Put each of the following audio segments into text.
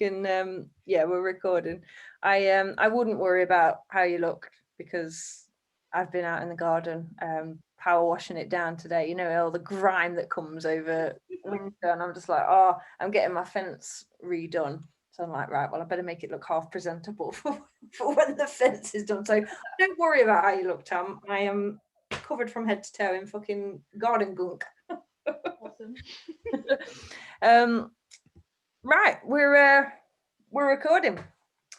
Yeah, we're recording. I wouldn't worry about how you looked because I've been out in the garden power washing it down today. You know, all the grime that comes over winter, and I'm just like, oh, I'm getting my fence redone. So I'm like, right, well, I better make it look half presentable for when the fence is done. So don't worry about how you look, Tam. I am covered from head to toe in fucking garden gunk. Awesome. Right, we're recording,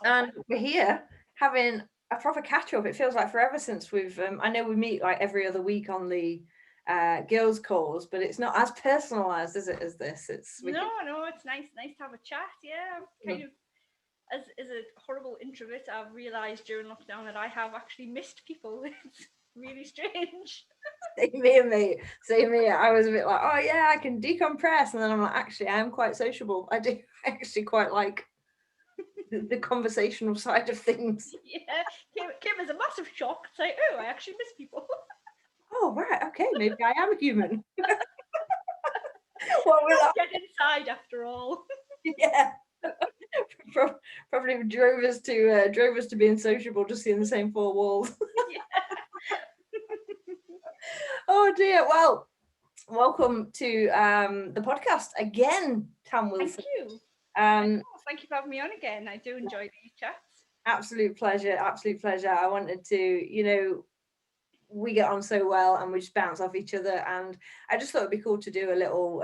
and we're here having a proper catch up. It feels like forever since we've. I know we meet like every other week on the girls' calls, but it's not as personalised, is it, as this? No, it's nice to have a chat. Yeah, kind of. As a horrible introvert, I've realised during lockdown that I have actually missed people. It's really strange. Same here, mate. Same here. I was a bit like, oh yeah, I can decompress, and then I'm like, actually, I am quite sociable. I do actually quite like the conversational side of things. Yeah, came as a massive shock. It's like, oh, I actually miss people. Oh right, okay, maybe I am human. What will get inside after all? Yeah. Probably drove us to being sociable, just seeing the same four walls. Yeah. Oh dear. Well, welcome to the podcast again, Tam Wilson. Thank you. Thank you for having me on again. I do enjoy these chats. Absolute pleasure. Absolute pleasure. I wanted to, we get on so well and we just bounce off each other, and I just thought it'd be cool to do a little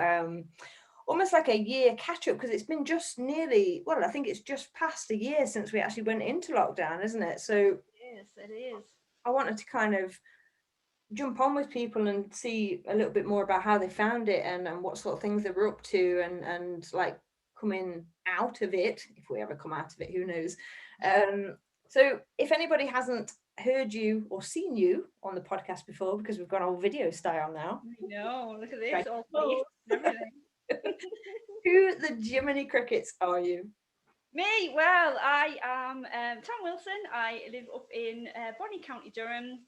almost like a year catch up, because it's been just nearly, well, I think it's just past a year since we actually went into lockdown, isn't it? So yes, it is. I wanted to kind of jump on with people and see a little bit more about how they found it, and what sort of things they were up to, and like coming out of it, if we ever come out of it, who knows. So if anybody hasn't heard you or seen you on the podcast before, because we've gone all video style now. I know, look at this, right. all face and everything. Who the Jiminy Crickets are you? Me? Well, I am Tam Wilson. I live up in Bonny, County Durham,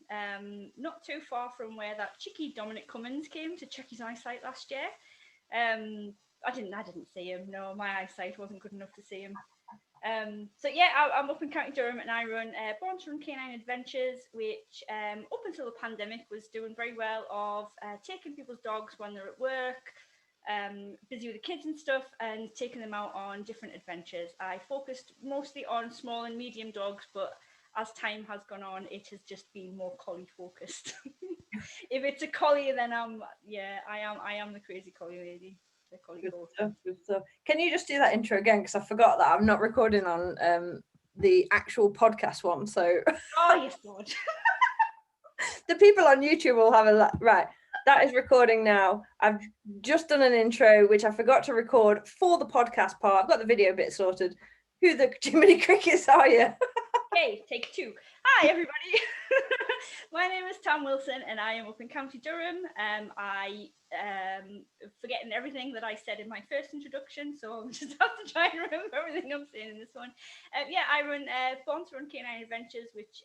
not too far from where that cheeky Dominic Cummins came to check his eyesight last year. I didn't see him. No, my eyesight wasn't good enough to see him. So yeah, I'm up in County Durham, and I run Born to Run Canine Adventures, which up until the pandemic was doing very well of taking people's dogs when they're at work, busy with the kids and stuff, and taking them out on different adventures. I focused mostly on small and medium dogs, but as time has gone on, it has just been more collie focused. If it's a collie, then I am the crazy collie lady. Good stuff. Can you just do that intro again? Because I forgot that I'm not recording on the actual podcast one. So oh yes, Lord. The people on YouTube will have right. That is recording now. I've just done an intro, which I forgot to record for the podcast part. I've got the video bit sorted. Who the Jiminy Crickets are you? Okay, take two. Hi, everybody. My name is Tam Wilson, and I am up in County Durham. I forgetting everything that I said in my first introduction, so I'll just have to try and remember everything I'm saying in this one. I run Born to Run Canine Adventures, which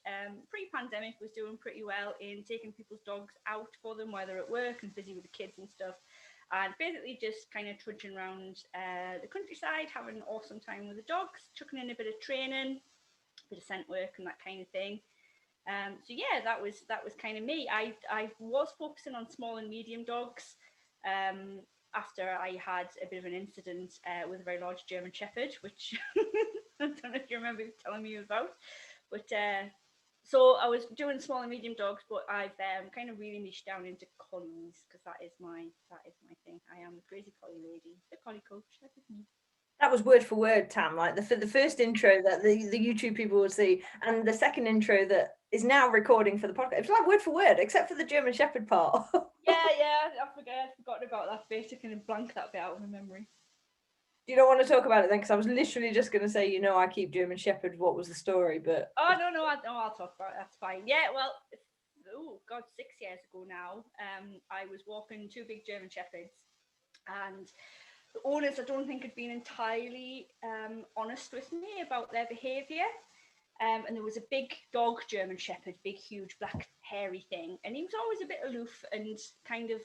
pre-pandemic was doing pretty well in taking people's dogs out for them while they're at work and busy with the kids and stuff. And basically just kind of trudging around the countryside, having an awesome time with the dogs, chucking in a bit of training, bit of scent work and that kind of thing. So yeah, that was kind of me. I was focusing on small and medium dogs after I had a bit of an incident with a very large German Shepherd, which I don't know if you remember telling me about. But so I was doing small and medium dogs, but I've kind of really niched down into collies, because that is my thing. I am the crazy collie lady, the collie coach. That is me. That was word for word, Tam. Like the first intro that the YouTube people will see, and the second intro that is now recording for the podcast. It's like word for word, except for the German Shepherd part. yeah, I've forgotten about that bit. I can blank that bit out of my memory. You don't want to talk about it then, because I was literally just going to say, I keep German Shepherd. What was the story? But no, I'll talk about it. That's fine. Yeah, well, 6 years ago now, I was walking two big German Shepherds, and the owners, I don't think, had been entirely honest with me about their behaviour. And there was a big dog German Shepherd, big, huge, black, hairy thing. And he was always a bit aloof, and kind of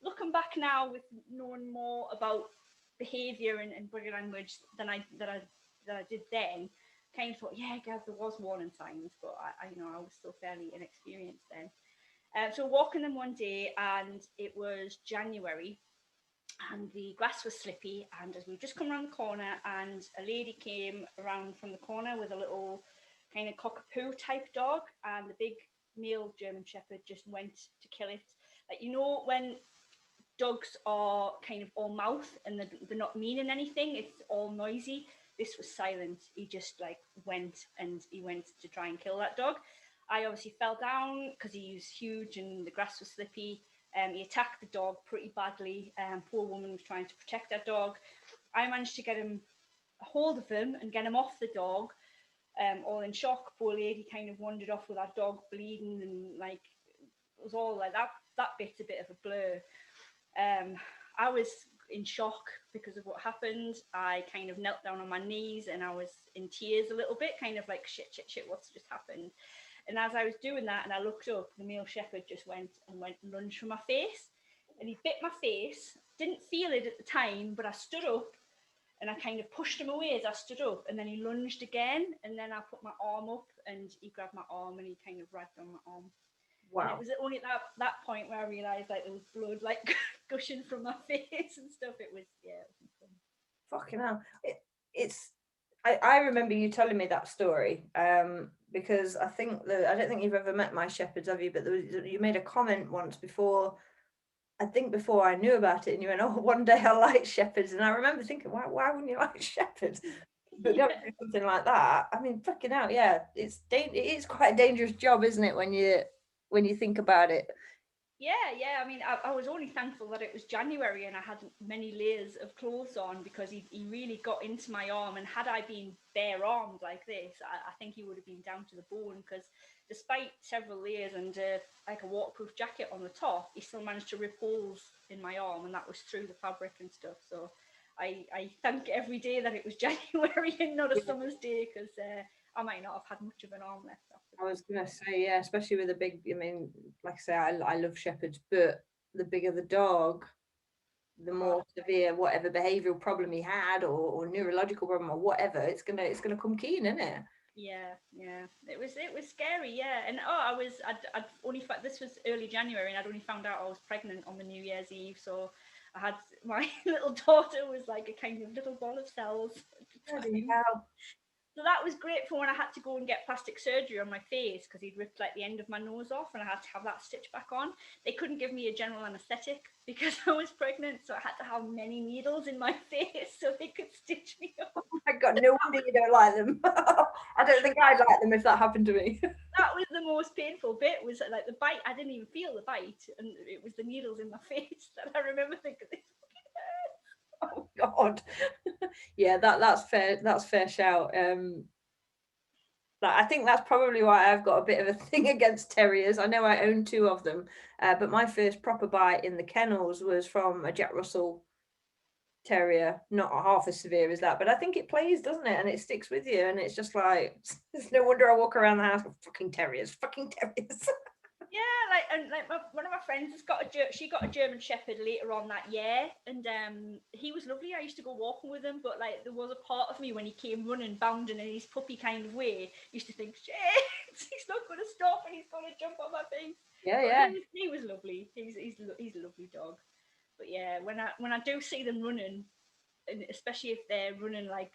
looking back now with knowing more about behaviour and body language than I did then. Kind of thought, yeah, God, there was warning signs, but I was still fairly inexperienced then. So walking them one day, and it was January, and the grass was slippy. And as we were just come around the corner, and a lady came around from the corner with a little kind of cockapoo type dog, and the big male German Shepherd just went to kill it. Like, when dogs are kind of all mouth and they're not meaning anything, it's all noisy. This was silent. He just like went to try and kill that dog. I obviously fell down because he was huge and the grass was slippy. He attacked the dog pretty badly. Poor woman was trying to protect her dog. I managed to get him a hold of him and get him off the dog, all in shock. Poor lady kind of wandered off with our dog bleeding, and like it was all like that bit's a bit of a blur. I was in shock because of what happened. I kind of knelt down on my knees and I was in tears a little bit, kind of like shit, what's just happened? And as I was doing that and I looked up, the male shepherd just went and lunged for my face, and he bit my face. Didn't feel it at the time, but I stood up and I kind of pushed him away as I stood up, and then he lunged again, and then I put my arm up and he grabbed my arm and he kind of ragged on my arm. Wow. And it was only at that point where I realised like there was blood like gushing from my face and stuff. It was fun. Fucking hell. I remember you telling me that story, because I don't think you've ever met my shepherds, have you? But you made a comment once before, I think before I knew about it, and you went, "Oh, one day I'll like shepherds." And I remember thinking, why wouldn't you like shepherds? But yeah. Something like that. I mean, fucking hell, yeah. It is quite a dangerous job, isn't it, when you think about it? Yeah. I mean, I was only thankful that it was January and I had many layers of clothes on, because he really got into my arm. And had I been bare armed like this, I think he would have been down to the bone, because despite several layers and like a waterproof jacket on the top, he still managed to rip holes in my arm, and that was through the fabric and stuff. So I thank every day that it was January and not a summer's day, because I might not have had much of an arm left after. I was gonna say, yeah, especially with a big. I mean, like I say, I love shepherds, but the bigger the dog, the more severe whatever behavioural problem he had, or neurological problem, or whatever, it's gonna come keen, isn't it? Yeah. It was scary, yeah. And I'd only this was early January, and I'd only found out I was pregnant on the New Year's Eve. So I had my little daughter was like a kind of little ball of cells. Bloody hell. So that was great for when I had to go and get plastic surgery on my face, because he'd ripped like the end of my nose off and I had to have that stitched back on. They couldn't give me a general anaesthetic because I was pregnant, so I had to have many needles in my face so they could stitch me up. Oh my God, no wonder you don't like them. I don't think I'd like them if that happened to me. That was the most painful bit, was like the bite. I didn't even feel the bite, and it was the needles in my face that I remember thinking, this fucking hurts. Oh God. Yeah, that's fair shout. I think that's probably why I've got a bit of a thing against terriers. I know I own 2 of them, but my first proper bite in the kennels was from a Jack Russell terrier, not half as severe as that, but I think it plays, doesn't it? And it sticks with you, and it's just like, it's no wonder I walk around the house with fucking terriers. Yeah, one of my friends she got a German Shepherd later on that year, and he was lovely. I used to go walking with him, but like there was a part of me when he came running, bounding in his puppy kind of way, used to think, shit, he's not going to stop and he's going to jump on my face. Yeah. He was lovely. He's a lovely dog. But yeah, when I do see them running, and especially if they're running like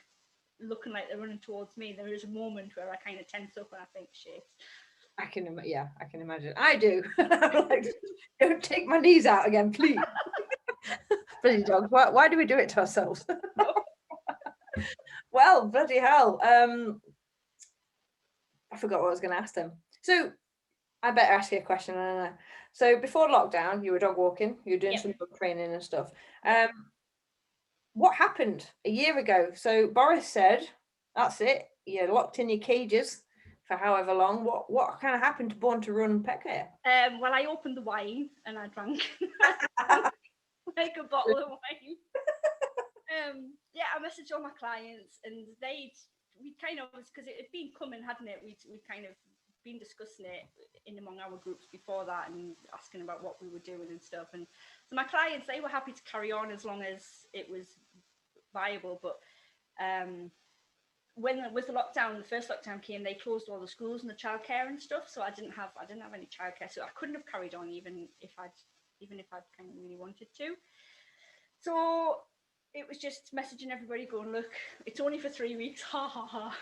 looking like they're running towards me, there is a moment where I kind of tense up and I think, shit. I can imagine. I do. Like, don't take my knees out again, please. Bloody dogs. Why do we do it to ourselves? Well, bloody hell. I forgot what I was going to ask them. So I better ask you a question. So before lockdown, you were dog walking, you were doing some dog training and stuff. What happened a year ago? So Boris said, that's it. You're locked in your cages for however long. What kind of happened to Born to Run pet care? Well, I opened the wine and I drank like a bottle of wine. Yeah, I messaged all my clients, and we kind of, because it had been coming, hadn't it? We'd kind of been discussing it in among our groups before that and asking about what we were doing and stuff. And so my clients, they were happy to carry on as long as it was viable. But when with the lockdown, the first lockdown came, they closed all the schools and the childcare and stuff. So I didn't have any childcare, so I couldn't have carried on even if I'd kind of really wanted to. So it was just messaging everybody, going, "Look, it's only for 3 weeks." Ha ha ha.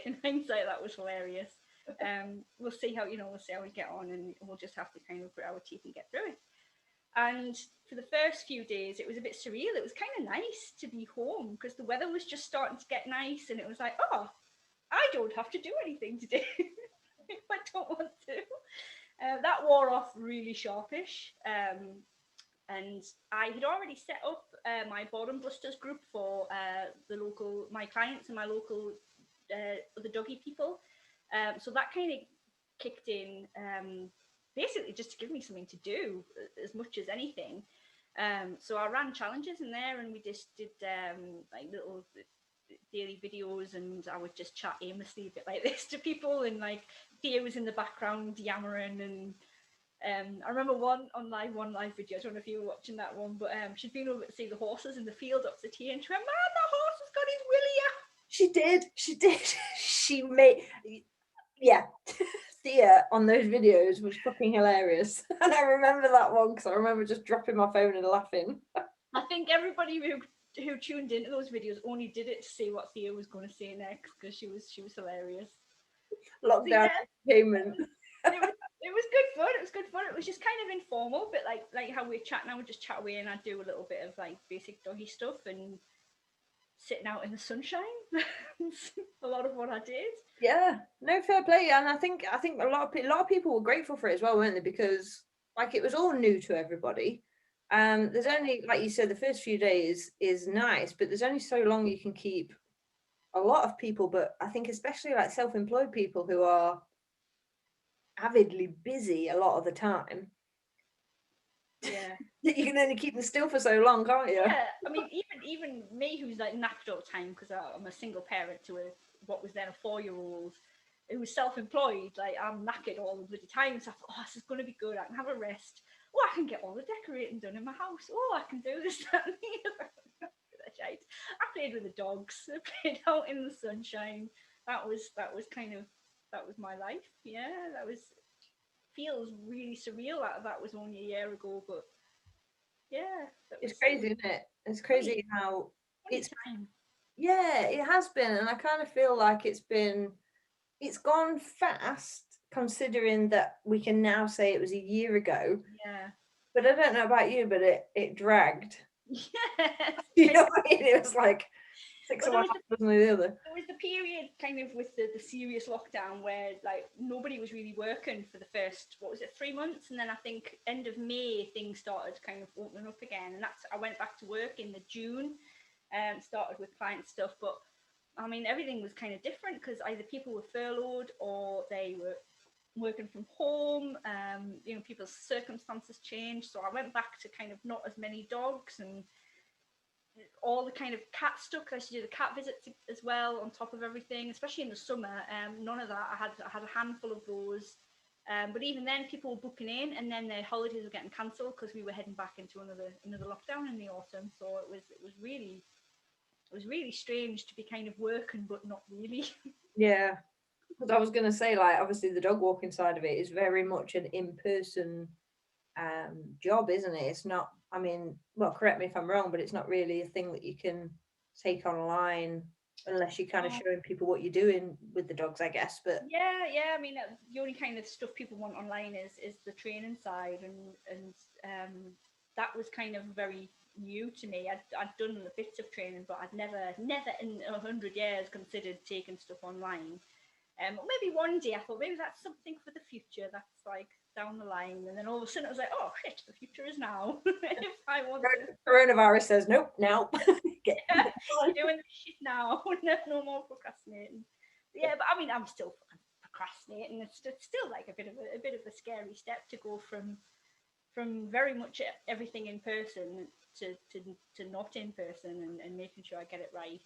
In hindsight, that was hilarious. We'll see how we get on, and we'll just have to kind of grit our teeth and get through it. And for the first few days, it was a bit surreal. It was kind of nice to be home because the weather was just starting to get nice, and it was like, oh, I don't have to do anything today if I don't want to. That wore off really sharpish. And I had already set up my boredom busters group for my clients and my local other doggy people. So that kind of kicked in, basically just to give me something to do as much as anything. So I ran challenges in there, and we just did like little daily videos, and I would just chat aimlessly a bit like this to people, and like Thea was in the background yammering. And I remember one live video, I don't know if you were watching that one, but she'd been over to see the horses in the field opposite here, and she went, "Man, that horse has got his willy out." She did. She made, yeah. Thea on those videos was fucking hilarious. And I remember that one because I remember just dropping my phone and laughing. I think everybody who tuned into those videos only did it to see what Thea was going to say next, because she was hilarious. Lockdown entertainment. It was good fun. It was good fun. It was just kind of informal, but like how we're chatting, I would just chat away, and I'd do a little bit of like basic doggy stuff and sitting out in the sunshine. A lot of what I did. Yeah, no, fair play. And I think a lot of people were grateful for it as well, weren't they? Because like it was all new to everybody. There's only, like you said, the first few days is nice, but there's only so long you can keep a lot of people. But I think especially like self-employed people who are avidly busy a lot of the time. Yeah. You can only keep them still for so long, can't you? Yeah, I mean, even me, who's like knackered all the time because I'm a single parent to what was then a 4-year-old who was self-employed. Like, I'm knackered all the bloody time, so I thought, oh, this is going to be good. I can have a rest. Oh, I can get all the decorating done in my house. Oh, I can do this, that, and the other. I played with the dogs. I played out in the sunshine. That was my life. Yeah, that was feels really surreal. That was only a year ago, but yeah, It's crazy, isn't it? It's crazy how it's time. Yeah, it has been, and I kind of feel like it's gone fast considering that we can now say it was a year ago. Yeah. But I don't know about you, but it dragged. Yes. You know what I mean? It was like six Well, of one half dozen of the other. there was the period kind of with the serious lockdown where like nobody was really working for the first, what was it, 3 months, and then I think end of May things started kind of opening up again, and I went back to work in the June, and started with client stuff. But I mean, everything was kind of different because either people were furloughed or they were working from home. People's circumstances changed, so I went back to kind of not as many dogs and all the kind of cat stuff. I used to do the cat visits as well on top of everything, especially in the summer. None of that. I had a handful of those. But even then, people were booking in, and then their holidays were getting cancelled because we were heading back into another lockdown in the autumn. So it was really strange to be kind of working, but not really. Yeah, because I was going to say, like, obviously the dog walking side of it is very much an in-person job, isn't it? It's not, I mean, well, correct me if I'm wrong, but it's not really a thing that you can take online unless you're kind of showing people what you're doing with the dogs, I guess. But yeah. I mean, the only kind of stuff people want online is the training side, and that was kind of very new to me. I'd done the bits of training, but I'd never in 100 years considered taking stuff online. Maybe one day I thought maybe that's something for the future. That's like down the line, and then all of a sudden I was like, oh shit, the future is now. If I want to. Coronavirus says nope now. Doing this shit now. No more procrastinating. Yeah, but I mean, I'm still procrastinating. It's still like a bit of a scary step to go from very much everything in person to not in person, and making sure I get it right.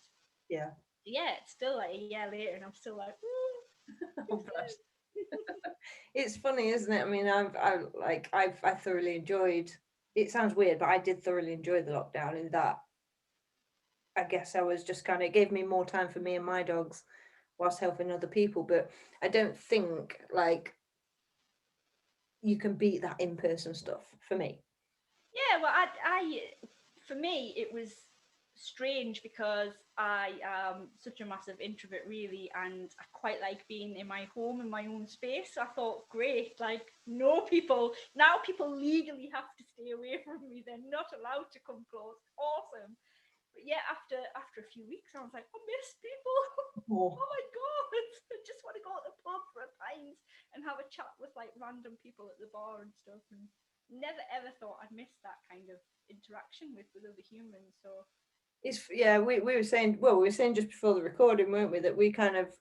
Yeah. Yeah, it's still like a year later, and I'm still like, Oh, it's funny, isn't it? I mean, I thoroughly enjoyed. It sounds weird, but I did thoroughly enjoy the lockdown in that I guess I was just kind of, it gave me more time for me and my dogs whilst helping other people. But I don't think like you can beat that in-person stuff for me. Yeah, well, for me, it was strange because I am such a massive introvert, really, and I quite like being in my home, in my own space. So I thought, great, like, no people, now people legally have to stay away from me. They're not allowed to come close. Awesome. But yeah, after a few weeks, I was like, I miss people. Oh. Oh my god, I just want to go to the pub for a pint and have a chat with like random people at the bar and stuff. And never ever thought I'd miss that kind of interaction with other humans. So It's yeah, we were saying, well, we were saying just before the recording, weren't we, that we kind of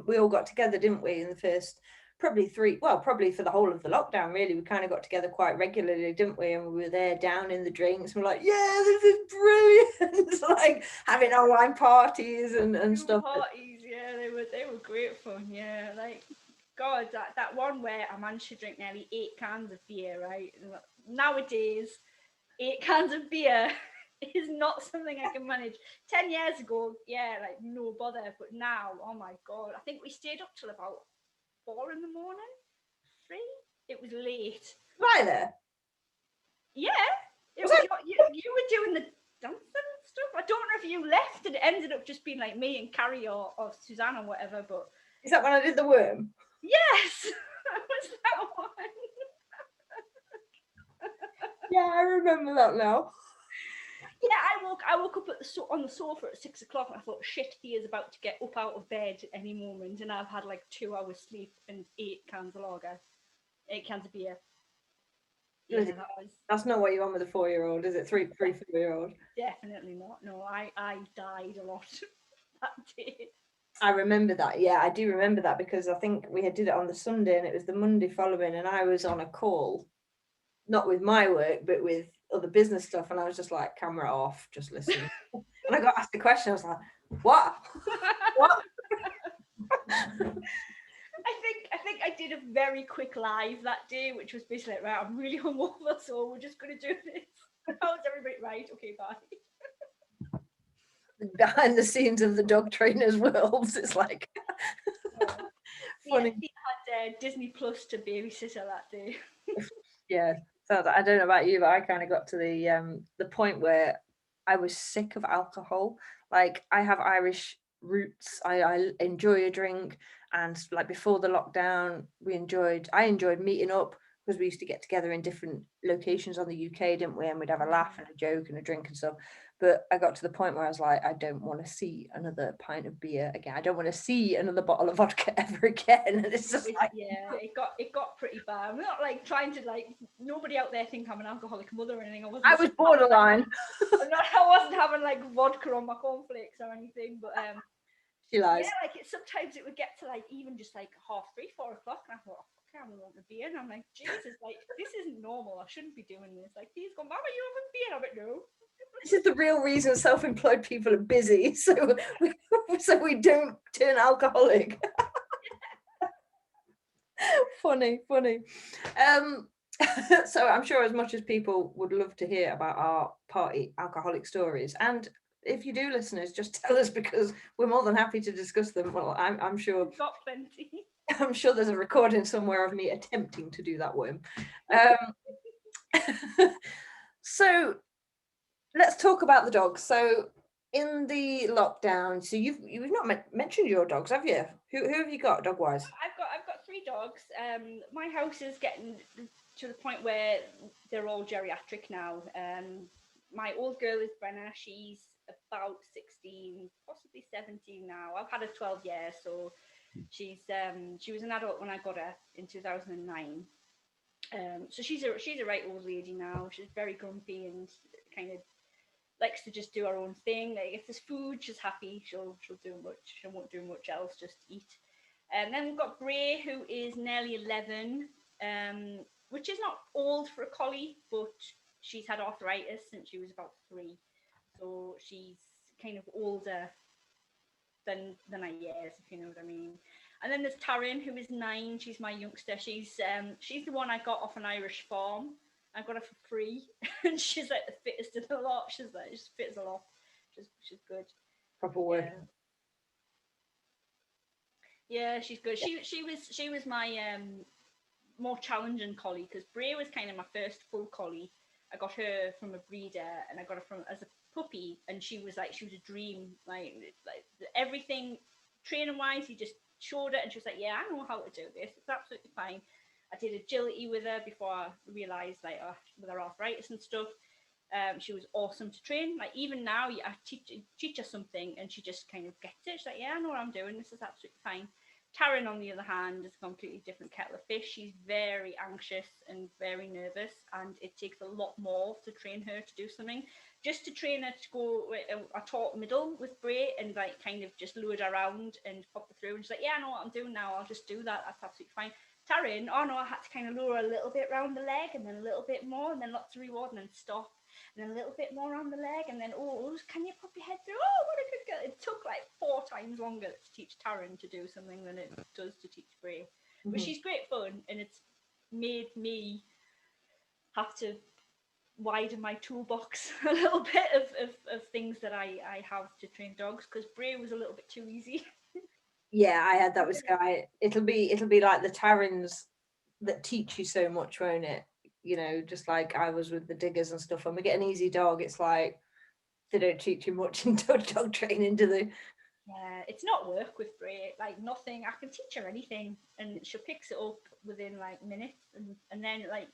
we all got together, didn't we, in the first probably for the whole of the lockdown, really. We kind of got together quite regularly, didn't we? And we were there down in the drinks. We're like, yeah, this is brilliant. Like having online parties and stuff. parties, yeah, they were great fun. Yeah, like God, that one where I managed to drink nearly 8 cans of beer, right? Nowadays, 8 cans of beer is not something I can manage. 10 years ago, yeah, like no bother. But now, oh my god, I think we stayed up till about 4 in the morning. 3. It was late. Right there. Yeah, it Was was it? you were doing the dancing and stuff. I don't know if you left and it ended up just being like me and Carrie or Suzanne or whatever. But Is that when I did the worm? yes, was that one. Yeah, I remember that now. Yeah, I woke up on the sofa at 6 o'clock and I thought, shit, he is about to get up out of bed any moment, and I've had like 2 hours sleep and 8 cans of lager, 8 cans of beer. Yeah, that was That's not what you want with a 4-year-old, is it? Three, 4-year-old. definitely not. No, I died a lot that day. I remember that. Yeah, I do remember that because I think we had did it on the Sunday and it was the Monday following, and I was on a call, not with my work, but with other business stuff, and I was just like, camera off, just listen. And I got asked a question. I was like, what? What? I think I did a very quick live that day, which was basically like, right, I'm really hungover, so we're just gonna do this. How's everybody? Right, okay, bye. Behind the scenes of the dog trainers worlds, it's like funny. Yeah, he had Disney Plus to babysitter that day. Yeah, so I don't know about you, but I kind of got to the point where I was sick of alcohol. Like I have Irish roots. I enjoy a drink, and like before the lockdown, I enjoyed meeting up because we used to get together in different locations on the UK, didn't we? And we'd have a laugh and a joke and a drink and stuff. But I got to the point where I was like, I don't want to see another pint of beer again. I don't want to see another bottle of vodka ever again. And it's just like, yeah, it got pretty bad. I'm not like trying to like nobody out there think I'm an alcoholic mother or anything. I was borderline. I wasn't having like vodka on my cornflakes or anything, but She lies. yeah, like sometimes it would get to like even just like 3:30, 4 o'clock, and I thought, oh, okay, I'm going to beer, and I'm like, Jesus, like this isn't normal. I shouldn't be doing this. Like, he's going, Mama, you having beer? I'm like, no. This is the real reason self-employed people are busy, so we don't turn alcoholic. Funny. So I'm sure as much as people would love to hear about our party alcoholic stories, and if you do, listeners, just tell us because we're more than happy to discuss them. Well, I'm sure We've got plenty. I'm sure there's a recording somewhere of me attempting to do that worm. So let's talk about the dogs. So in the lockdown, so you've not mentioned your dogs, have you? Who have you got dog wise? I've got 3 dogs. My house is getting to the point where they're all geriatric now. My old girl is Brenna. She's about 16, possibly 17 now. I've had her 12 years, so she was an adult when I got her in 2009. So she's a right old lady now. She's very grumpy and kind of likes to just do her own thing. Like if there's food, she's happy. She'll do much. She won't do much else. Just eat. And then we've got Bray, who is nearly 11, which is not old for a collie, but she's had arthritis since she was about 3, so she's kind of older than her years, if you know what I mean. And then there's Taryn, who is 9. She's my youngster. She's the one I got off an Irish farm. I got her for free, and she's like the fittest of the lot. She's fit as a lot. which is good. Proper Yeah. working. Yeah, she's good. She was my more challenging collie, because Bray was kind of my first full collie. I got her from a breeder, and I got her from as a puppy, and she was a dream. Like everything training wise, you just showed it, and she was like, "Yeah, I know how to do this. It's absolutely fine." I did agility with her before I realised, like, with her arthritis and stuff. She was awesome to train. Like even now, I teach her something, and she just kind of gets it. She's like, "Yeah, I know what I'm doing. This is absolutely fine." Taryn, on the other hand, is a completely different kettle of fish. She's very anxious and very nervous, and it takes a lot more to train her to do something. Just to train her to go a taut middle with Bray and like kind of just lure it around and pop her through. And she's like, "Yeah, I know what I'm doing now. I'll just do that. That's absolutely fine." Taryn, oh no, I had to kind of lure a little bit round the leg, and then a little bit more, and then lots of reward, and then stop, and then a little bit more around the leg, and then, "Oh, can you pop your head through? Oh, what a good girl." It took like 4 times longer to teach Taryn to do something than it does to teach Bray. But she's great fun, and it's made me have to widen my toolbox a little bit of things that I have to train dogs, because Bray was a little bit too easy. Yeah, I had that with Sky. It'll be like the Tarins that teach you so much, won't it? You know, just like I was with the diggers and stuff. When we get an easy dog, it's like they don't teach you much in dog training, do they? Yeah, it's not work with Bray. Like nothing. I can teach her anything, and she picks it up within like minutes, and then like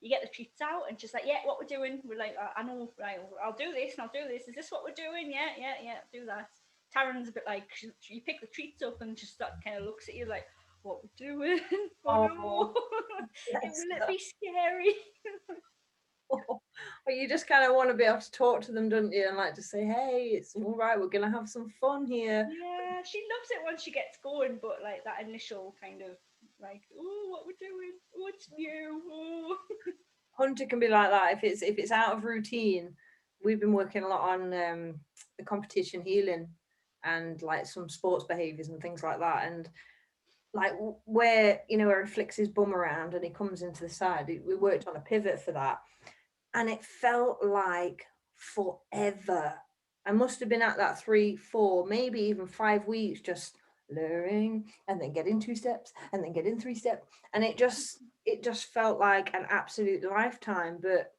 you get the treats out, and she's like, "Yeah, what we're doing?" We're like, "I know, right? I'll do this, and I'll do this. Is this what we're doing? Yeah, yeah, yeah. Do that." Taryn's a bit like you pick the treats up, and just that kind of looks at you like, "What we're doing? Oh Oh, no, bless will it her. be scary?" But you just kind of want to be able to talk to them, don't you? And like to say, "Hey, it's all right. We're gonna have some fun here." Yeah, she loves it once she gets going, but like that initial kind of like, "Oh, what we're doing? What's new? Oh." Hunter can be like that if it's out of routine. We've been working a lot on the competition healing and like some sports behaviors and things like that. And like where where he flicks his bum around and he comes into the side. We worked on a pivot for that, and it felt like forever. I must have been at that 3, 4, maybe even 5 weeks, just luring and then getting 2 steps and then getting 3 steps, and it just felt like an absolute lifetime. But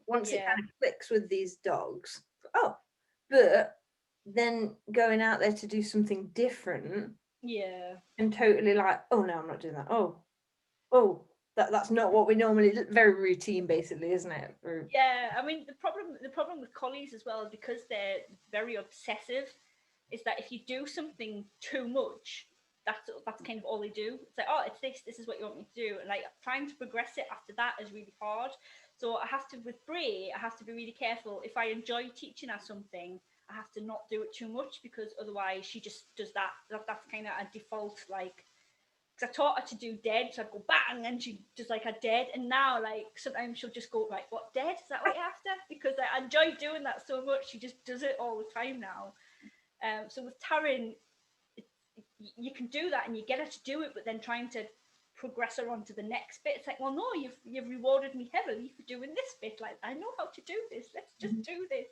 once it Yeah, kind of clicks with these dogs, oh, but then going out there to do something different yeah, and totally like, oh no, I'm not doing that. Oh, that's not what we normally do. Very routine, basically, isn't it? yeah. I mean, the problem with collies as well, because they're very obsessive, is that if you do something too much, that's kind of all they do. It's like, "Oh, it's this. This is what you want me to do," and like trying to progress it after that is really hard. So I have to, with Bray, I have to be really careful. If I enjoy teaching her something, I have to not do it too much, because otherwise she just does that's kind of a default, like, because I taught her to do dead, so I'd go bang, and she does like a dead. And now, like, sometimes she'll just go, "Right, what, dead? Is that what you're after?" Because I enjoy doing that so much. She just does it all the time now. So with Taryn, it, you can do that and you get her to do it, but then trying to progress her on to the next bit, it's like, "Well, no, you've rewarded me heavily for doing this bit. Like, I know how to do this. Let's just do this."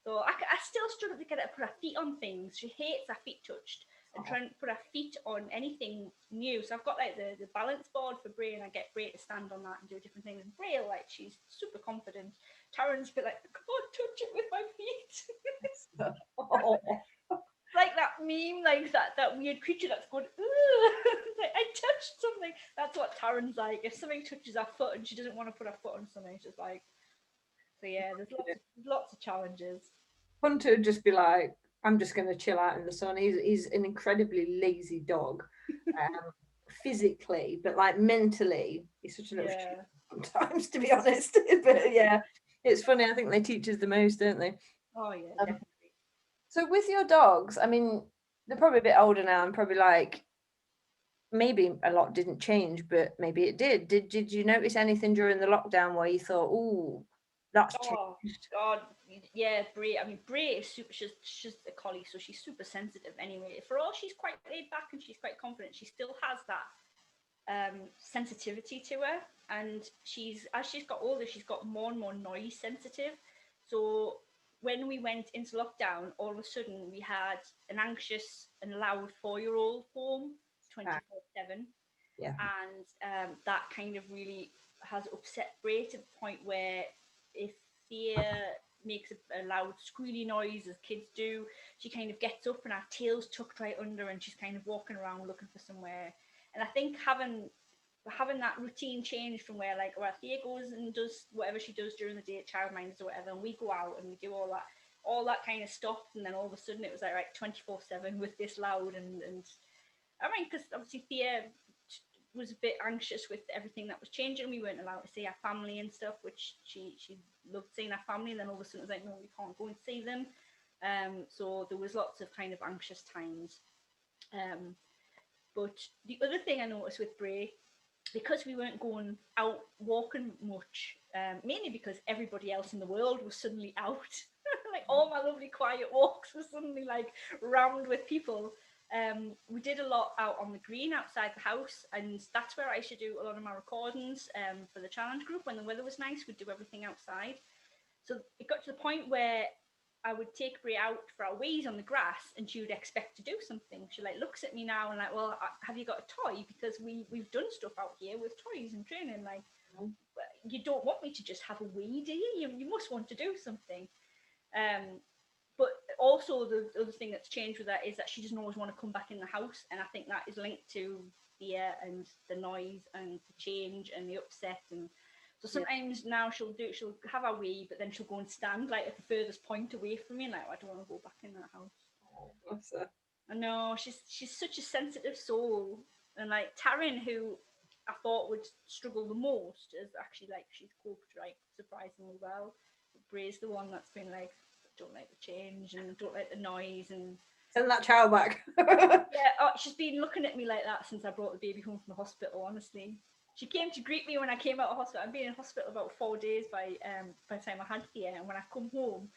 So I still struggle to get her to put her feet on things. She hates her feet touched, and trying to put her feet on anything new. So I've got like the balance board for Bray, and I get Bray to stand on that and do different things. And Bray, like, she's super confident. Taryn's a bit like, "Come on, touch it with my feet." Oh, Like that meme, like that weird creature that's going, like, "I touched something." That's what Taryn's like. If something touches her foot and she doesn't want to put her foot on something, she's like. So yeah, there's lots of challenges. Hunter would just be like, I'm just going to chill out in the sun. He's an incredibly lazy dog, physically, but like mentally, he's such a little shit Yeah. sometimes, to be honest. But yeah, it's funny. I think they teach us the most, don't they? Oh yeah, Um, definitely. so with your dogs, I mean, they're probably a bit older now and probably like maybe a lot didn't change, but maybe it did. Did you notice anything during the lockdown where you thought, "Oh, that's Oh changed"? God, yeah, Brie. I mean, Brie is super. She's a collie, so she's super sensitive. Anyway, for all she's quite laid back and she's quite confident, she still has that sensitivity to her. And as she's got older, she's got more and more noise sensitive. So when we went into lockdown, all of a sudden we had an anxious and loud 4-year-old home 24/7. Yeah. And that kind of really has upset Bray to the point where if Thea makes a loud squealy noise, as kids do, she kind of gets up and her tail's tucked right under and she's kind of walking around looking for somewhere. And I think having that routine change from where Thea goes and does whatever she does during the day at childminders or whatever, and we go out and we do all that kind of stuff, and then all of a sudden it was like 24/7 with this loud and I mean, because obviously Thea was a bit anxious with everything that was changing. We weren't allowed to see our family and stuff, which she loved seeing our family. And then all of a sudden it was like, no, we can't go and see them. So there was lots of kind of anxious times. But the other thing I noticed with Bray, because we weren't going out walking much, mainly because everybody else in the world was suddenly out. Like all my lovely quiet walks were suddenly like rammed with people. We did a lot out on the green outside the house, and that's where I used to do a lot of my recordings for the challenge group. When the weather was nice, we'd do everything outside. So it got to the point where I would take Brie out for our wees on the grass, and she would expect to do something. She like looks at me now and like, well, have you got a toy? Because we've done stuff out here with toys and training. Like, you don't want me to just have a wee, do you? You must want to do something. But also the other thing that's changed with that is that she doesn't always want to come back in the house, and I think that is linked to the air and the noise and the change and the upset. And so sometimes now she'll have a wee, but then she'll go and stand like at the furthest point away from me, and like, I don't want to go back in that house. Oh, bless her. I know, she's such a sensitive soul, and like Taryn, who I thought would struggle the most, is actually like she's coped right surprisingly well. Bray's the one that's been like, don't like the change and don't like the noise and send that child back. yeah, she's been looking at me like that since I brought the baby home from the hospital. Honestly, she came to greet me when I came out of hospital. I've been in hospital about 4 days by the time I had Thea, and when I come home,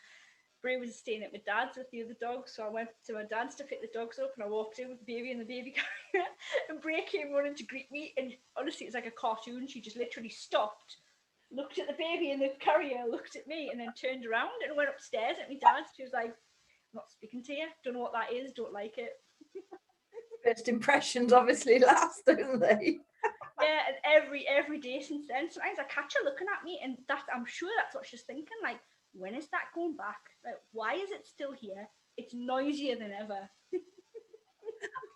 Bray was staying at my dad's with the other dogs, so I went to my dad's to pick the dogs up, and I walked in with the baby in the baby carrier, and Bray came running to greet me, and honestly, it's like a cartoon. She just literally stopped, looked at the baby in the carrier, looked at me, and then turned around and went upstairs at my dad's. She was like, I'm not speaking to you, don't know what that is, don't like it. First impressions obviously last, don't they? Yeah, and every day since then, sometimes I catch her looking at me, and that I'm sure that's what she's thinking. Like, when is that going back? Like, why is it still here? It's noisier than ever.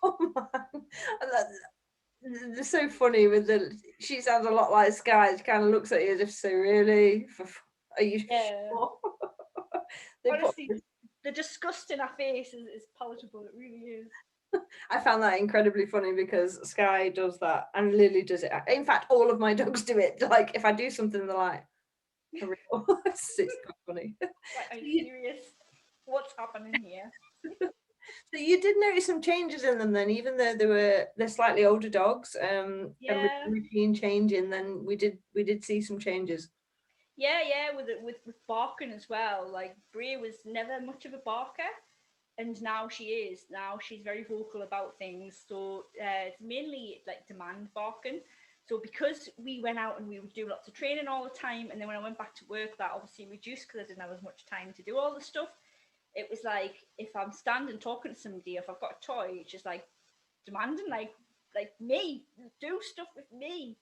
Oh man, they're so funny with the. She sounds a lot like Sky. She kind of looks at you as if to say, "Really? Are you sure?" Honestly, the disgust in her face is palatable. It really is. I found that incredibly funny because Sky does that and Lily does it. In fact, all of my dogs do it. Like if I do something, they're like, "For real?" It's quite funny. Like, are you serious? What's happening here? So you did notice some changes in them then, even though they're slightly older dogs. And with routine changing, then we did see some changes. Yeah, with barking as well. Like Bray was never much of a barker, and now she is. Now she's very vocal about things. So it's mainly like demand barking. So because we went out and we would do lots of training all the time, and then when I went back to work, that obviously reduced because I didn't have as much time to do all the stuff. It was like if I'm standing talking to somebody, if I've got a toy, it's just like demanding, like me, do stuff with me.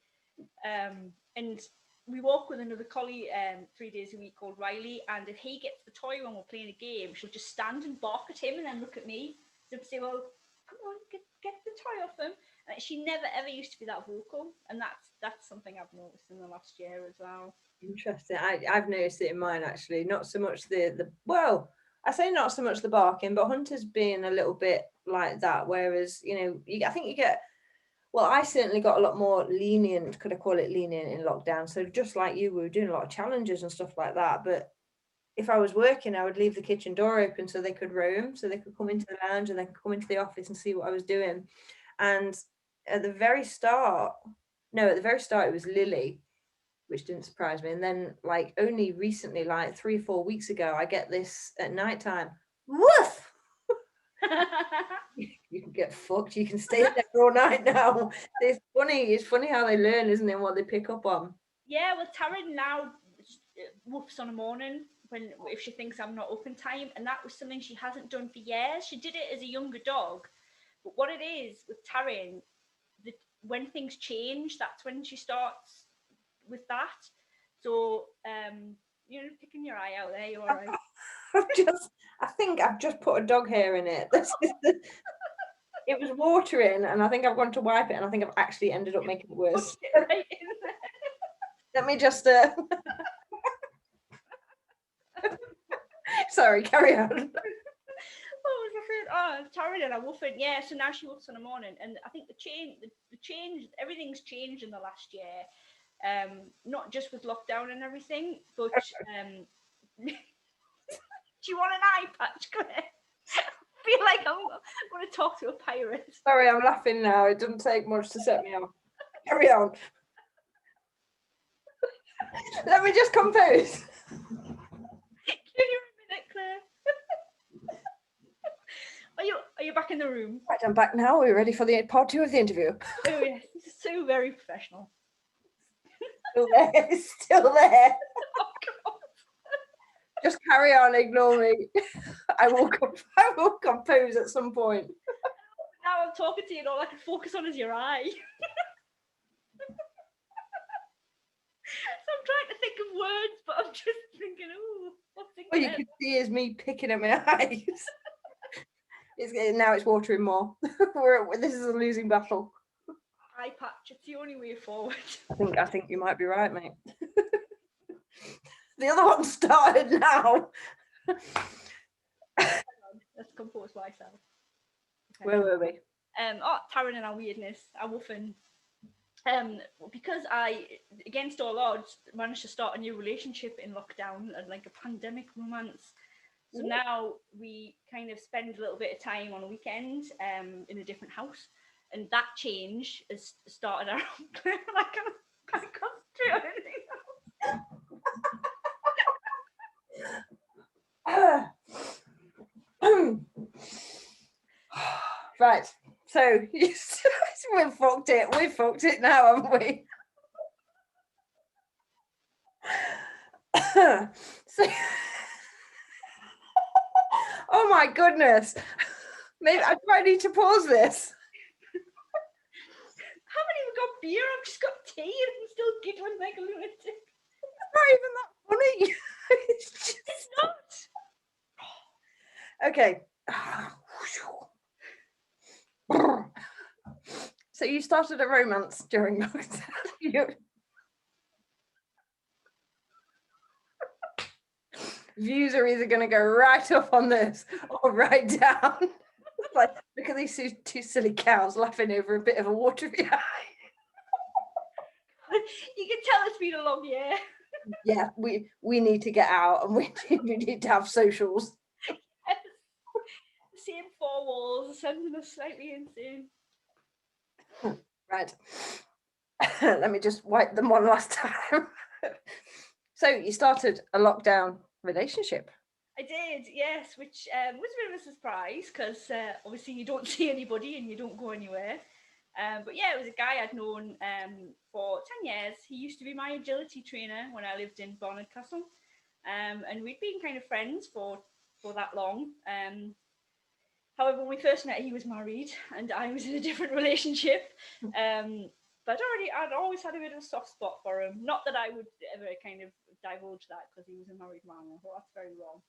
And we walk with another collie 3 days a week called Riley, and if he gets the toy when we're playing a game, she'll just stand and bark at him and then look at me. So say, well, come on, get the toy off him. And she never ever used to be that vocal, and that's something I've noticed in the last year as well. Interesting. I've noticed it in mine actually. Not so much the well, I say not so much the barking, but Hunter's being a little bit like that. Whereas, I think you get, well, I certainly got a lot more lenient, could I call it lenient in lockdown? So just like you, we were doing a lot of challenges and stuff like that. But if I was working, I would leave the kitchen door open so they could roam, so they could come into the lounge and they could come into the office and see what I was doing. And at the very start, it was Lily, which didn't surprise me. And then like only recently, like 3 or 4 weeks ago, I get this at nighttime. Woof! You can get fucked. You can stay there all night now. It's funny how they learn, isn't it? What they pick up on. Yeah, well, Taryn now woofs on a morning if she thinks I'm not up in time, and that was something she hasn't done for years. She did it as a younger dog, but what it is with Taryn, when things change, that's when she starts with that. So you're picking your eye out there. You're all right. I think I've just put a dog hair in it. It was watering, and I think I've gone to wipe it, and I think I've actually ended up making it worse. Right in there. Let me just. Sorry, carry on. Taryn and I woofing. Yeah, so now she woofs in the morning, and I think the change, everything's changed in the last year. Not just with lockdown and everything, but do you want an eye patch, Claire? I feel like I'm going to talk to a pirate. Sorry, I'm laughing now. It doesn't take much to set me off. Carry on. Let me just compose. Give you a minute, Claire. Are you back in the room? Right, I'm back now. We're ready for the part 2 of the interview. Oh yes, this is so very professional. Still there. It's still there. Oh God. Just carry on. Ignore me. I will compose at some point. Now I'm talking to you, and all I can focus on is your eye. So I'm trying to think of words, but I'm just thinking, oh, what's in What you can see is me picking at my eyes. Now it's watering more. This is a losing battle. Eye patch. It's the only way forward. I think you might be right, mate. The other one started now. Let's compose myself. Okay. Where were we? Taryn and our weirdness, our woofing. Because I, against all odds, managed to start a new relationship in lockdown and like a pandemic romance. So now we kind of spend a little bit of time on a weekend in a different house, and that change has started our I can't concentrate on anything else. Right, so we've fucked it now, haven't we? So, oh my goodness, maybe I might need to pause this. Haven't even got beer, I've just got tea and I'm still giggling like a lunatic. It's not even that funny. It's not. Okay. So you started a romance during lockdown. Views are either going to go right up on this or right down. Like, look at these two silly cows laughing over a bit of a watery eye. You can tell it's been a long year. Yeah, we need to get out, and we need to have socials. Yes. The same four walls are sending us slightly insane. Right. Let me just wipe them one last time. So you started a lockdown relationship. I did, yes, which was a bit of a surprise because obviously you don't see anybody and you don't go anywhere. But yeah, it was a guy I'd known for 10 years. He used to be my agility trainer when I lived in Barnard Castle. And we'd been kind of friends for that long. However, when we first met, he was married and I was in a different relationship. But I'd always had a bit of a soft spot for him. Not that I would ever kind of divulge that because he was a married man. I thought that's very wrong.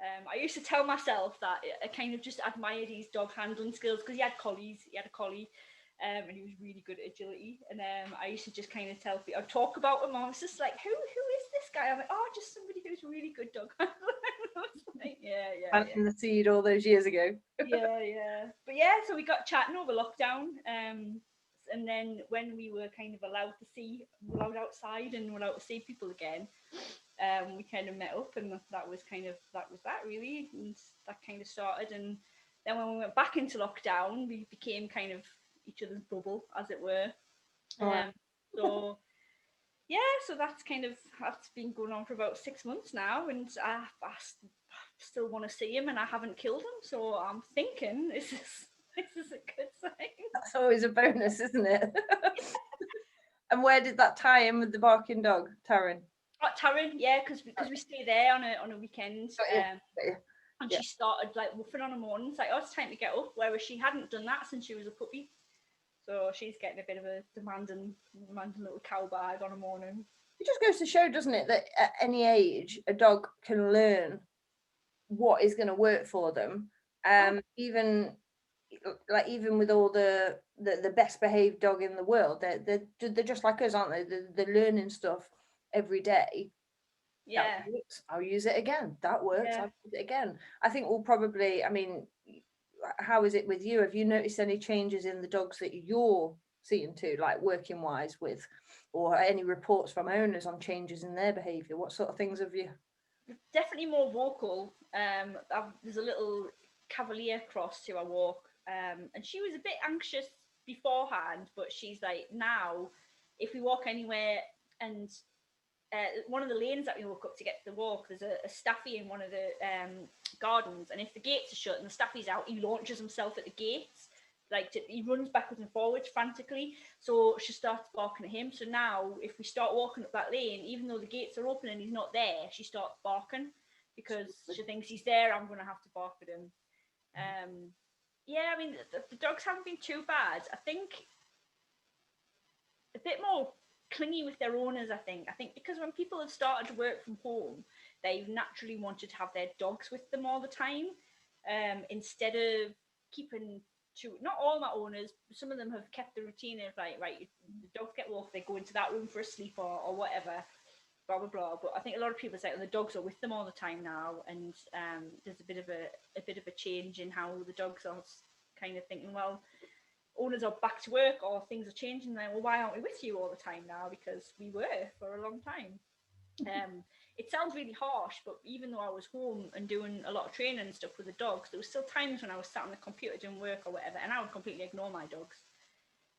I used to tell myself that I kind of just admired his dog handling skills because he had collies. He had a collie, and he was really good at agility. And I used to just kind of tell people, I'd talk about him. I was just like, who is this guy? I'm like, oh, just somebody who's really good dog handling. Like, yeah. Planting the seed all those years ago. Yeah. But yeah, so we got chatting over lockdown. And then when we were kind of allowed outside and allowed to see people again, we kind of met up, and that was that really, and that kind of started. And then when we went back into lockdown, we became kind of each other's bubble, as it were. So that's been going on for about 6 months now, and I still want to see him, and I haven't killed him, so I'm thinking this is a good sign. That's always a bonus, isn't it? And where did that tie in with the barking dog, Taryn? At Taryn, yeah, because we stay there on a weekend. Yeah. And she started like woofing on a morning. It's like, oh, it's time to get up. Whereas she hadn't done that since she was a puppy. So she's getting a bit of a demanding little cow bag on a morning. It just goes to show, doesn't it, that at any age a dog can learn what is going to work for them. Even with all the best behaved dog in the world, they're just like us, aren't they? They're learning stuff every day. Yeah. That works. I'll use it again. That works. Yeah. I'll use it again. I think we'll probably, I mean, how is it with you? Have you noticed any changes in the dogs that you're seeing too, like working wise with, or any reports from owners on changes in their behaviour? What sort of things have you? Definitely more vocal. There's a little Cavalier cross who I walk, and she was a bit anxious beforehand, but she's like now, if we walk anywhere and one of the lanes that we walk up to get to the walk, there's a staffy in one of the gardens, and if the gates are shut and the staffy's out, he launches himself at the gates. He runs backwards and forwards frantically. So she starts barking at him. So now, if we start walking up that lane, even though the gates are open and he's not there, she starts barking because she thinks he's there. I'm going to have to bark at him. Yeah, I mean, the dogs haven't been too bad. I think a bit more clingy with their owners. I think because when people have started to work from home, they've naturally wanted to have their dogs with them all the time, instead of keeping to. Not all my owners, some of them have kept the routine of like, right, the dogs get walked, they go into that room for a sleep or whatever, blah blah blah. But I think a lot of people say the dogs are with them all the time now, and there's a bit of a change in how the dogs are kind of thinking, well, owners are back to work or things are changing. Then, well, why aren't we with you all the time now? Because we were for a long time. It sounds really harsh, but even though I was home and doing a lot of training and stuff with the dogs, there was still times when I was sat on the computer doing work or whatever, and I would completely ignore my dogs.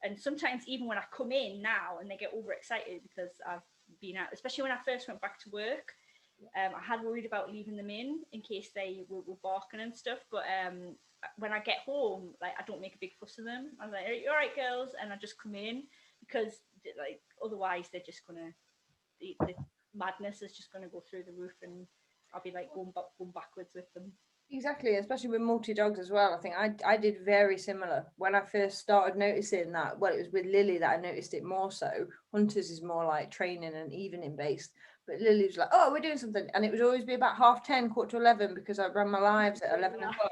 And sometimes even when I come in now and they get overexcited because I've been out, especially when I first went back to work, I had worried about leaving them in case they were barking and stuff. But when I get home, like, I don't make a big fuss of them. I'm like, all right, girls, and I just come in because like otherwise they're just gonna the madness is just gonna go through the roof, and I'll be like going backwards with them. Exactly, especially with multi-dogs as well. I think I did very similar when I first started noticing that. Well, it was with Lily that I noticed it more so. Hunter's is more like training and evening based, but Lily was like, oh, we're doing something. And it would always be about 10:30, 11:15, because I ran my lives at 11 o'clock.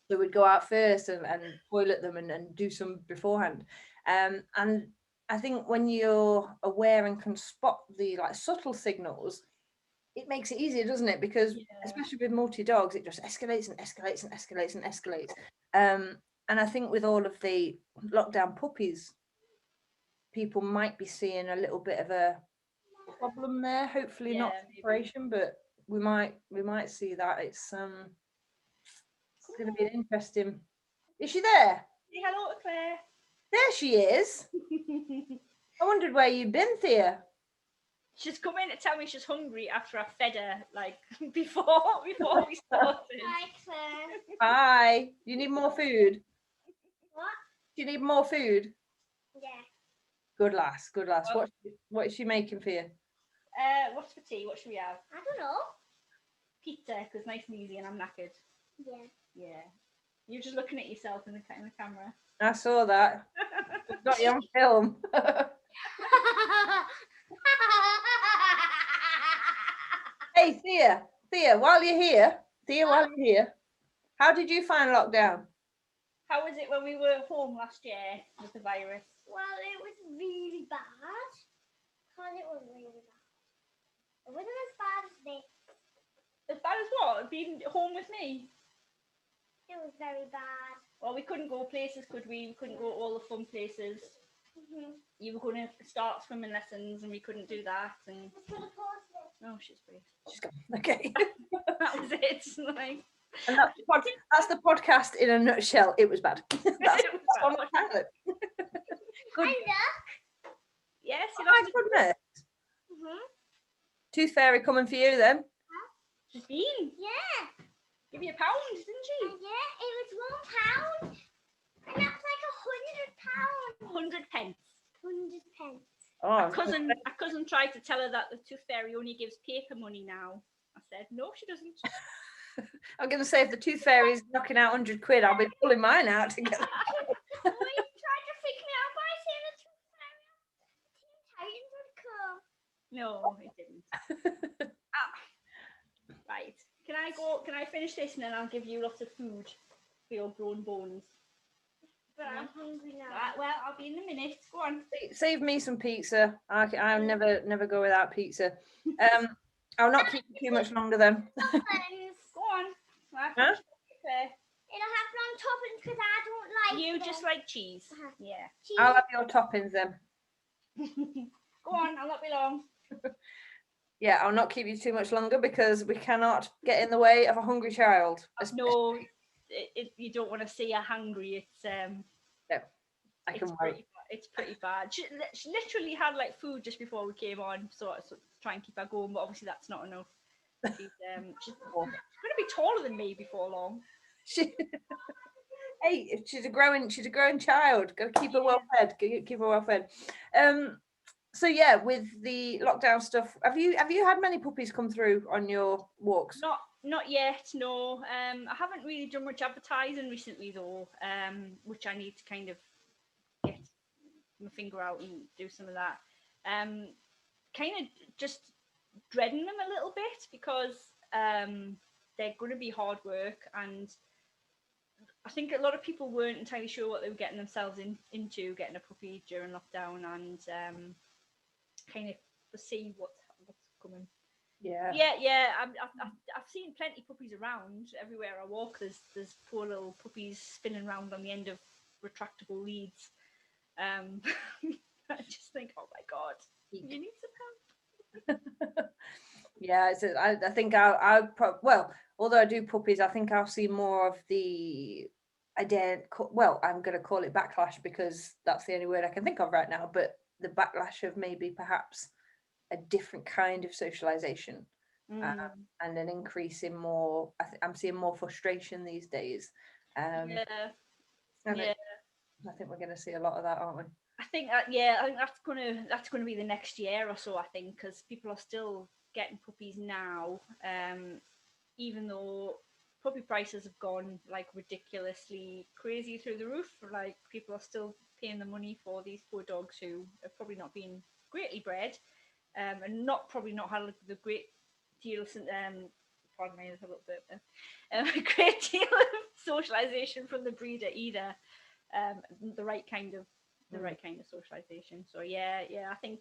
So we'd go out first and toilet them and do some beforehand. And I think when you're aware and can spot the like subtle signals, it makes it easier, doesn't it? Because especially with multi-dogs, it just escalates and escalates and escalates and escalates. And I think with all of the lockdown puppies, people might be seeing a little bit of a problem there. Hopefully not separation, but we might see that. It's going to be an interesting. Is she there? Say hello to Claire. There she is. I wondered where you'd been, Thea. She's come in to tell me she's hungry after I fed her, like, before we started. Hi, Claire. Hi. Do you need more food? What? Do you need more food? Yeah. Good lass, good lass. What is she making for you? What's for tea? What should we have? I don't know. Pizza, because nice and easy, and I'm knackered. Yeah. Yeah. You're just looking at yourself in the camera. I saw that. Got you on film. Hey, Thea, while you're here, how did you find lockdown? How was it when we were home last year with the virus? Well, it was really bad. Because it was really bad. It wasn't as bad as this. As bad as what? Being home with me? It was very bad. Well, we couldn't go places, could we? We couldn't go to all the fun places. Mm-hmm. You were going to start swimming lessons and we couldn't do that. And Just gonna pause this. oh, she's brave. She's gone. Okay. That was it. Like, And that's the podcast in a nutshell. It was bad. That's on the pilot. Good. Hi, look. yes, you My know, goodness. Mm-hmm. Tooth fairy coming for you then. she's been. Yeah. Give you £1, didn't she? Yeah, it was £1. And that's like £100. 100 pence. 100 pence. Oh, Our cousin tried to tell her that the tooth fairy only gives paper money now. I said, no, she doesn't. I'm going to say if the tooth fairy's knocking out 100 quid, I'll be pulling mine out to get. Oh, you tried to freak me out by saying the tooth fairy. Teen Titans would come. No, it didn't. Right. Can I finish this and then I'll give you lots of food for your grown bones? But I'm hungry now. Well, I'll be in a minute. Go on. Save me some pizza. I'll never go without pizza. I'll not keep you too much longer then. Toppings. Go on. Huh? It'll have long toppings because I don't like You them. just like cheese. Yeah. Cheese. I'll have your toppings then. Go on, I'll not be long. Yeah, I'll not keep you too much longer because we cannot get in the way of a hungry child. No, you don't want to see her hungry. It's No, I can wait. It's pretty bad. She literally had like food just before we came on, so to try and keep her going. But obviously that's not enough. She's going to be taller than me before long. Hey, she's a growing child. Go keep her well fed. Keep her well fed. So yeah, with the lockdown stuff, have you had many puppies come through on your walks? Not yet. No. I haven't really done much advertising recently though. Which I need to kind of get my finger out and do some of that. Kind of just dreading them a little bit because they're going to be hard work, and I think a lot of people weren't entirely sure what they were getting themselves into getting a puppy during lockdown, and kind of foresee what's coming. Yeah. I've seen plenty of puppies around everywhere I walk. There's poor little puppies spinning around on the end of retractable leads. I just think, oh my god, you need some help. Yeah, I think well, although I do puppies, I think I'll see more of the I'm going to call it backlash because that's the only word I can think of right now, but the backlash of maybe perhaps a different kind of socialization and an increase in more, I'm seeing more frustration these days. I think we're going to see a lot of that, aren't we? I think that's gonna be the next year or so. I think because people are still getting puppies now, even though puppy prices have gone like ridiculously crazy through the roof. Like people are still paying the money for these poor dogs who have probably not been greatly bred, and probably not had the great deal of pardon me, there's a little bit a great deal of socialization from the breeder either. The right kind of socialization. So yeah, I think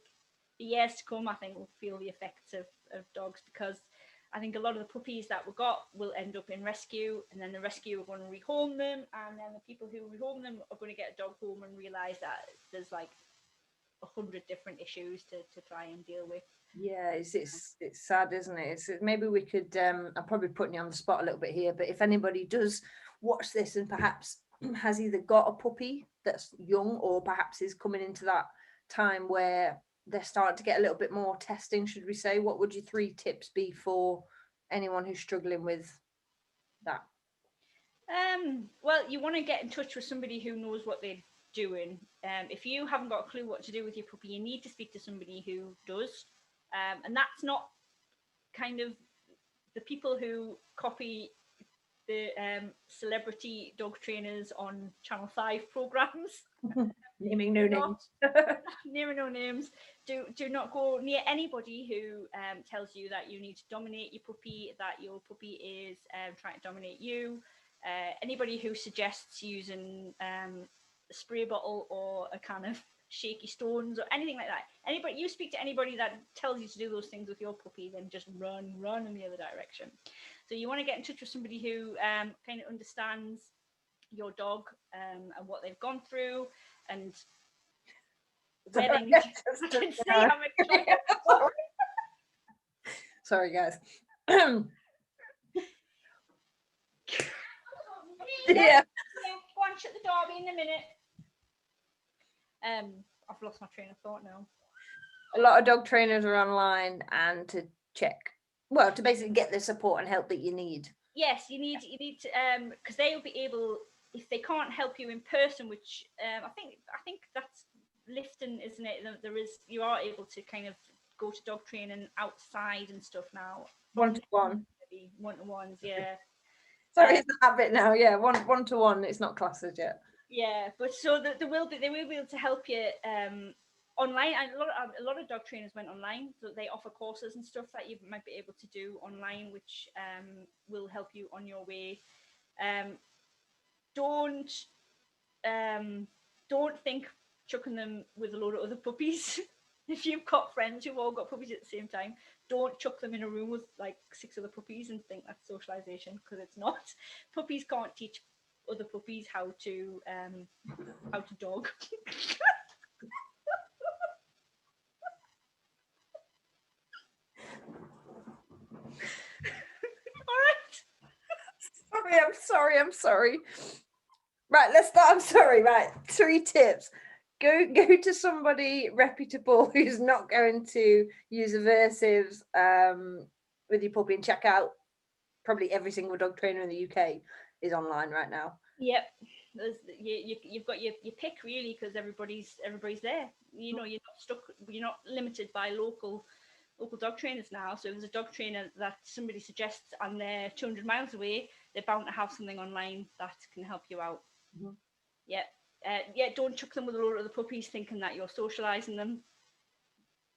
the years to come, I think we'll feel the effects of dogs, because I think a lot of the puppies that we got will end up in rescue, and then the rescue are going to rehome them, and then the people who rehome them are going to get a dog home and realize that there's like 100 different issues to try and deal with. Yeah, it's sad, isn't it? Maybe we could I'm probably putting you on the spot a little bit here, but if anybody does watch this and perhaps has either got a puppy that's young or perhaps is coming into that time where they're starting to get a little bit more testing, should we say, what would your 3 tips be for anyone who's struggling with that? Well, you want to get in touch with somebody who knows what they're doing. If you haven't got a clue what to do with your puppy, you need to speak to somebody who does. And that's not kind of the people who copy the celebrity dog trainers on Channel 5 programs. Naming no names. Naming no names. Do not go near anybody who tells you that you need to dominate your puppy, that your puppy is trying to dominate you. Anybody who suggests using a spray bottle or a can of shaky stones or anything like that. You speak to anybody that tells you to do those things with your puppy, then just run in the other direction. So you want to get in touch with somebody who kind of understands your dog and what they've gone through, and Sorry guys. Yeah. Go on, shut the door, I'll be in a minute. I've lost my train of thought now. A lot of dog trainers are online and to basically get the support and help that you need. Yes, you need to because they'll be able, if they can't help you in person, which I think that's lifting, isn't it? You are able to kind of go to dog training outside and stuff now. 1-to-1. Maybe 1-to-ones, yeah. Sorry, it's a habit now. Yeah, 1-to-1. It's not classes yet. Yeah, but so they will be able to help you online. And a lot of dog trainers went online, so they offer courses and stuff that you might be able to do online, which will help you on your way. Don't think chucking them with a load of other puppies. If you've got friends who've all got puppies at the same time, don't chuck them in a room with like 6 other puppies and think that's socialization, because it's not. Puppies can't teach other puppies how to dog. All right. I'm sorry. Right, let's start. I'm sorry. Right, 3 tips. Go to somebody reputable who's not going to use aversives with your puppy, and check out probably every single dog trainer in the UK is online right now. Yep. You've got your pick, really, because everybody's there. You know, you're not stuck. You're not limited by local dog trainers now. So if there's a dog trainer that somebody suggests and they're 200 miles away, they're bound to have something online that can help you out. Mm-hmm. Yeah. Don't chuck them with a load of other puppies thinking that you're socializing them.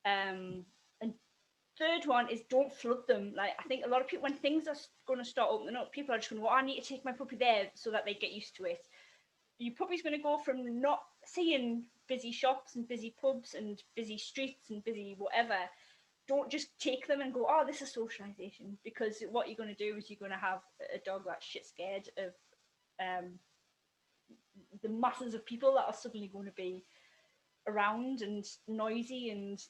And third one is don't flood them. Like, I think a lot of people, when things are going to start opening up, people are just going, well, I need to take my puppy there so that they get used to it. Your puppy's going to go from not seeing busy shops and busy pubs and busy streets and busy whatever. Don't just take them and go, oh, this is socialization, because what you're going to do is you're going to have a dog that's shit scared of the masses of people that are suddenly going to be around and noisy and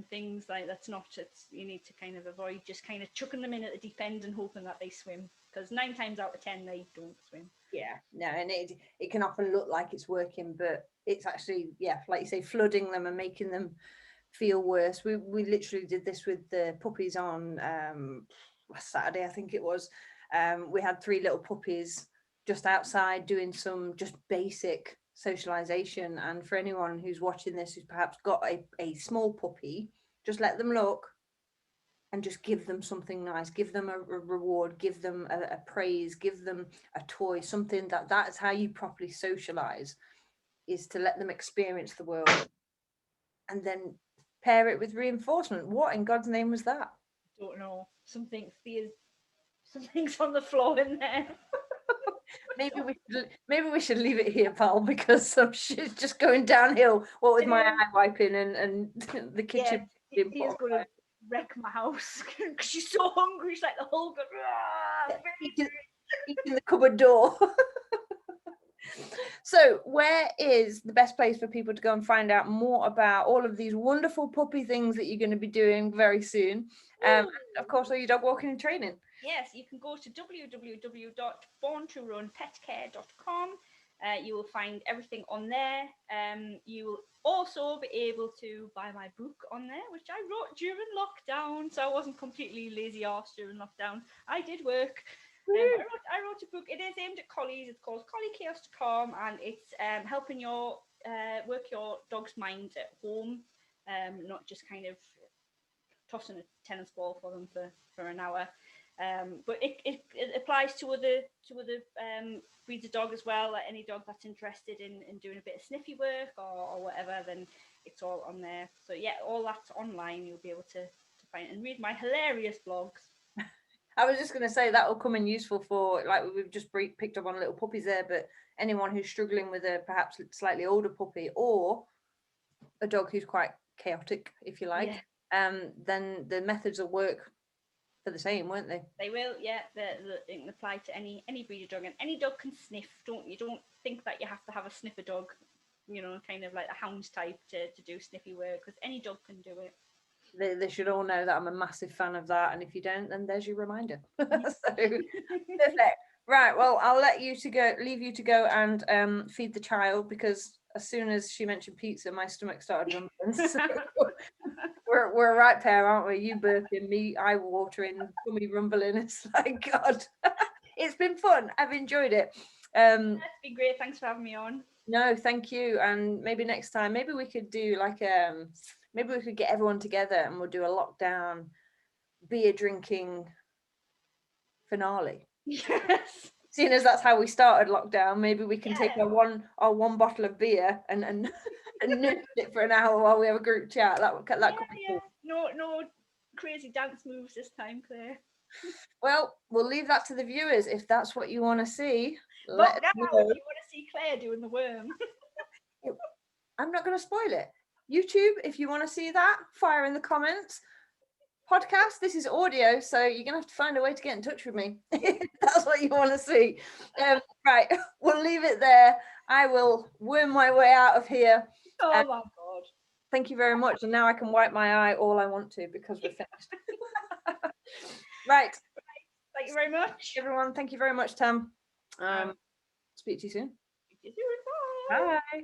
things like that's not. It's, you need to kind of avoid just kind of chucking them in at the deep end and hoping that they swim, because 9 times out of 10 they don't swim. Yeah, no, and it can often look like it's working, but it's actually, yeah, like you say, flooding them and making them feel worse. We literally did this with the puppies on last Saturday, I think it was. We had 3 little puppies just outside doing some just basic socialization, and for anyone who's watching this who's perhaps got a small puppy, just let them look and just give them something nice, give them a reward, give them a praise, give them a toy, something that is how you properly socialize, is to let them experience the world and then pair it with reinforcement. What in God's name was that? Don't know. Something's on the floor in there. Maybe we should leave it here, pal, because some shit's just going downhill. What with my eye wiping and the kitchen. Yeah, he's going to wreck my house because she's so hungry. She's like the whole eating the cupboard door. So where is the best place for people to go and find out more about all of these wonderful puppy things that you're going to be doing very soon? And of course, all your dog walking and training. Yes, you can go to www.borntorunpetcare.com. You will find everything on there. You will also be able to buy my book on there, which I wrote during lockdown, so I wasn't completely lazy arse during lockdown. I did work. I wrote a book. It is aimed at collies. It's called Collie Chaos to Calm, and it's helping your work your dog's mind at home, not just kind of tossing a tennis ball for them for an hour. But it applies to other breeds of dog as well. Like any dog that's interested in doing a bit of sniffy work or whatever, then it's all on there. So yeah, all that's online. You'll be able to find and read my hilarious blogs. I was just going to say that will come in useful for, like, we've just picked up on little puppies there, but anyone who's struggling with a perhaps slightly older puppy or a dog who's quite chaotic, if you like, then the methods will work for the same, won't they? They will, yeah. They can apply to any breed of dog, and any dog can sniff. Don't think that you have to have a sniffer dog, kind of like a hound type to do sniffy work, because any dog can do it. They should all know that I'm a massive fan of that, and if you don't, then there's your reminder. So perfect. Right, well, I'll leave you to go and feed the child, because as soon as she mentioned pizza, my stomach started rumbling. So we're a right pair, aren't we? You burping, me eye watering, tummy rumbling. It's like, God. It's been fun. I've enjoyed it. It's been great. Thanks for having me on. No, thank you. And maybe next time, maybe we could do like maybe we could get everyone together and we'll do a lockdown beer drinking finale. Yes. Seeing as that's how we started lockdown, maybe we can take Yeah. our one bottle of beer and and nurse it for an hour while we have a group chat. That could be cool. No crazy dance moves this time, Claire. Well, we'll leave that to the viewers if that's what you want to see. But Let now, us know. if you want to see Claire doing the worm, I'm not going to spoil it. YouTube, if you want to see that, fire in the comments. Podcast, this is audio, so you're going to have to find a way to get in touch with me. That's what you want to see. Right, we'll leave it there. I will worm my way out of here. oh my god. Thank you very much. And now I can wipe my eye all I want to because we're finished. Right. Thank you very much. Everyone, thank you very much, Tam. Speak to you soon. See you soon. Bye. Bye.